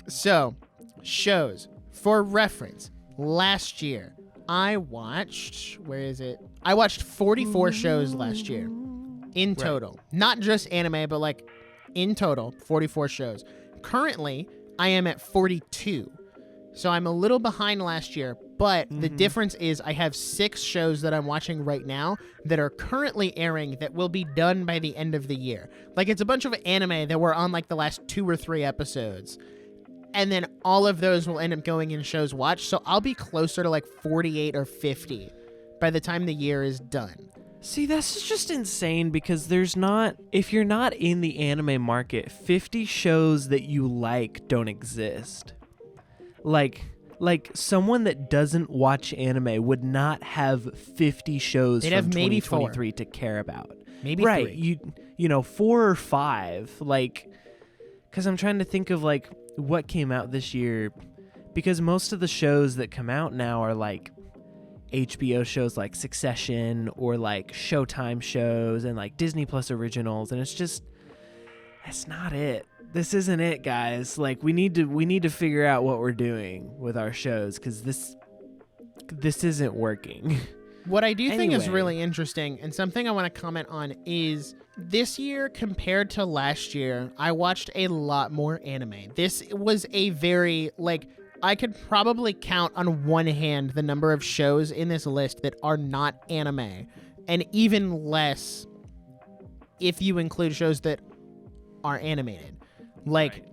So, shows. For reference, last year, I watched 44 shows last year in total. Right. Not just anime, but like in total, 44 shows. Currently, I am at 42. So I'm a little behind last year, but the difference is I have 6 shows that I'm watching right now that are currently airing that will be done by the end of the year. Like, it's a bunch of anime that were on like the last 2 or 3 episodes. And then all of those will end up going in shows watched. So I'll be closer to like 48 or 50 by the time the year is done. See, that's just insane because if you're not in the anime market, 50 shows that you like don't exist. Like someone that doesn't watch anime would not have 50 shows They'd from have maybe 2023 to care about. Maybe right, 3. You know, 4 or 5, like, because I'm trying to think of like what came out this year, because most of the shows that come out now are like HBO shows like Succession or like Showtime shows and like Disney Plus originals, and that's not it. This isn't it, guys. Like, we need to figure out what we're doing with our shows, because this isn't working. What I do think is really interesting, and something I want to comment on, is this year compared to last year, I watched a lot more anime. This was a very, like, I could probably count on one hand the number of shows in this list that are not anime, and even less if you include shows that are animated. Like,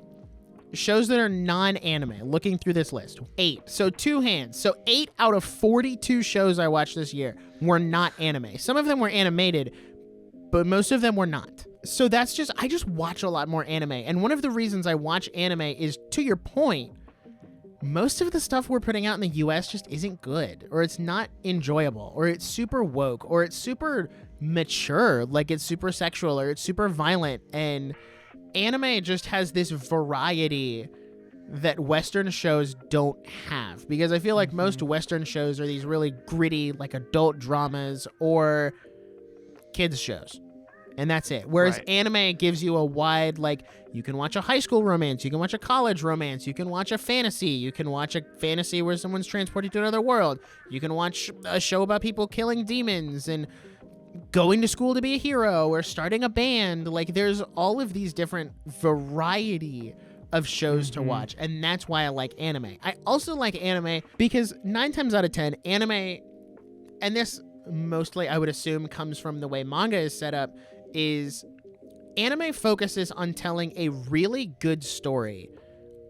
shows that are non-anime, looking through this list, 8. So 2 hands. So 8 out of 42 shows I watched this year were not anime. Some of them were animated, but most of them were not. So I just watch a lot more anime. And one of the reasons I watch anime is, to your point, most of the stuff we're putting out in the US just isn't good, or it's not enjoyable, or it's super woke, or it's super mature, like it's super sexual, or it's super violent. And anime just has this variety that Western shows don't have, because I feel like most Western shows are these really gritty, like adult dramas or kids shows, and that's it. Whereas anime gives you a wide, like, you can watch a high school romance, you can watch a college romance, you can watch a fantasy, you can watch a fantasy where someone's transported to another world, you can watch a show about people killing demons and going to school to be a hero or starting a band. Like, there's all of these different variety of shows to watch, and that's why I like anime. I also like anime because 9 times out of 10, anime, and this mostly I would assume comes from the way manga is set up, is anime focuses on telling a really good story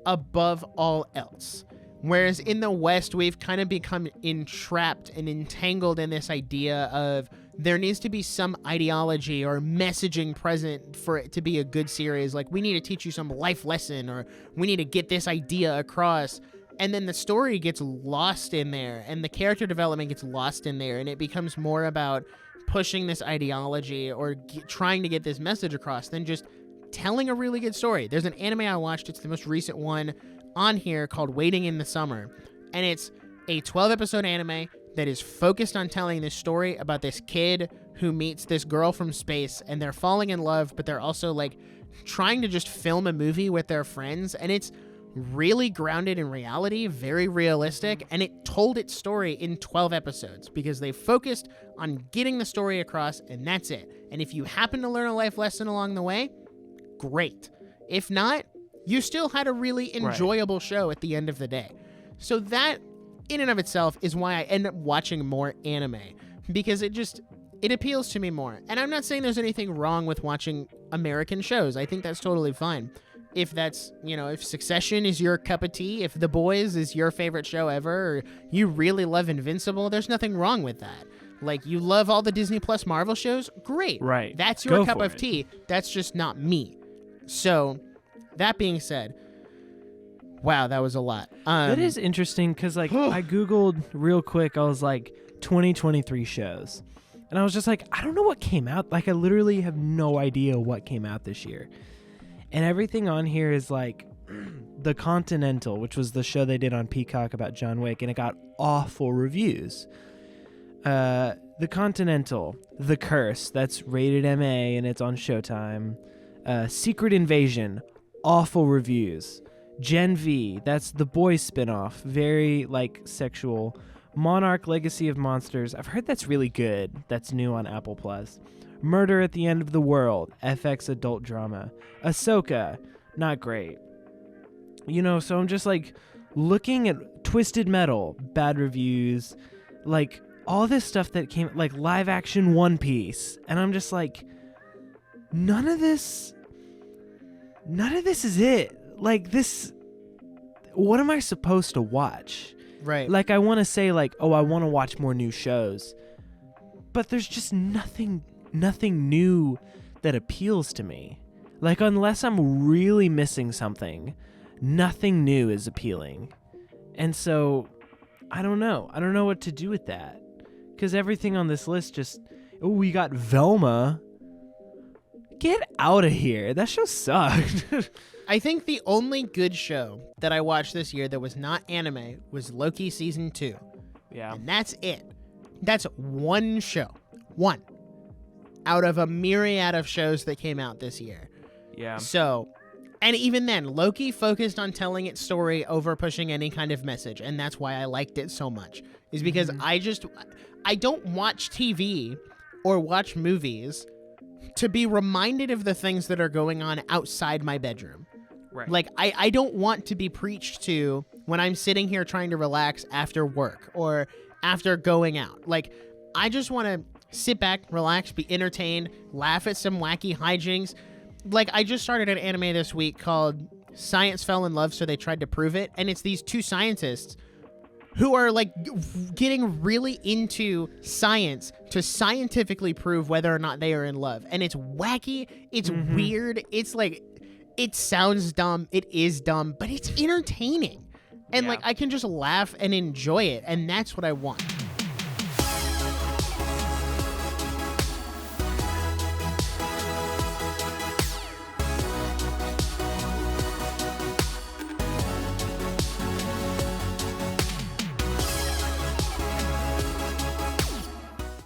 above all else. Whereas in the West, we've kind of become entrapped and entangled in this idea of there needs to be some ideology or messaging present for it to be a good series. Like, we need to teach you some life lesson, or we need to get this idea across. And then the story gets lost in there, and the character development gets lost in there, and it becomes more about pushing this ideology or trying to get this message across than just telling a really good story. There's an anime I watched, it's the most recent one on here, called Waiting in the Summer, and it's a 12-episode anime that is focused on telling this story about this kid who meets this girl from space, and they're falling in love, but they're also like trying to just film a movie with their friends, and it's really grounded in reality, very realistic, and it told its story in 12 episodes because they focused on getting the story across, and that's it. And if you happen to learn a life lesson along the way, great. If not, you still had a really enjoyable show at the end of the day. So that, in and of itself, is why I end up watching more anime, because it appeals to me more. And I'm not saying there's anything wrong with watching American shows. I think that's totally fine. If that's, if Succession is your cup of tea, if The Boys is your favorite show ever, or you really love Invincible, there's nothing wrong with that. Like, you love all the Disney Plus Marvel shows, great. Right. That's your cup of tea. That's just not me. So, that being said, wow, that was a lot. That is interesting because, like, I Googled real quick. I was like, 2023 shows. And I was just like, I don't know what came out. Like, I literally have no idea what came out this year. And everything on here is like The Continental, which was the show they did on Peacock about John Wick, and it got awful reviews. The Continental, The Curse, that's rated MA and it's on Showtime. Secret Invasion, awful reviews. Gen V, that's the boys spinoff, very like sexual. Monarch Legacy of Monsters, I've heard that's really good. That's new on Apple Plus. Murder at the End of the World, FX adult drama. Ahsoka, not great. You know, so I'm just like looking at Twisted Metal, bad reviews, like all this stuff that came, like live action One Piece, and I'm just like, none of this is it. Like this, what am I supposed to watch? Right. Like I want to say like, oh, I want to watch more new shows, but there's just nothing new that appeals to me. Like unless I'm really missing something, nothing new is appealing. And so I don't know what to do with that, because everything on this list just, oh, we got Velma. Get out of here. That show sucked. I think the only good show that I watched this year that was not anime was Loki season 2. Yeah. And that's it. That's one show. One. Out of a myriad of shows that came out this year. Yeah. So, and even then, Loki focused on telling its story over pushing any kind of message. And that's why I liked it so much. Is because I don't watch TV or watch movies to be reminded of the things that are going on outside my bedroom. Right. Like, I don't want to be preached to when I'm sitting here trying to relax after work or after going out. Like, I just want to sit back, relax, be entertained, laugh at some wacky hijinks. Like, I just started an anime this week called Science Fell in Love, So They Tried to Prove It. And it's these two scientists who are like getting really into science to scientifically prove whether or not they are in love. And it's wacky, it's weird, it's like, it sounds dumb, it is dumb, but it's entertaining. And like, I can just laugh and enjoy it, and that's what I want.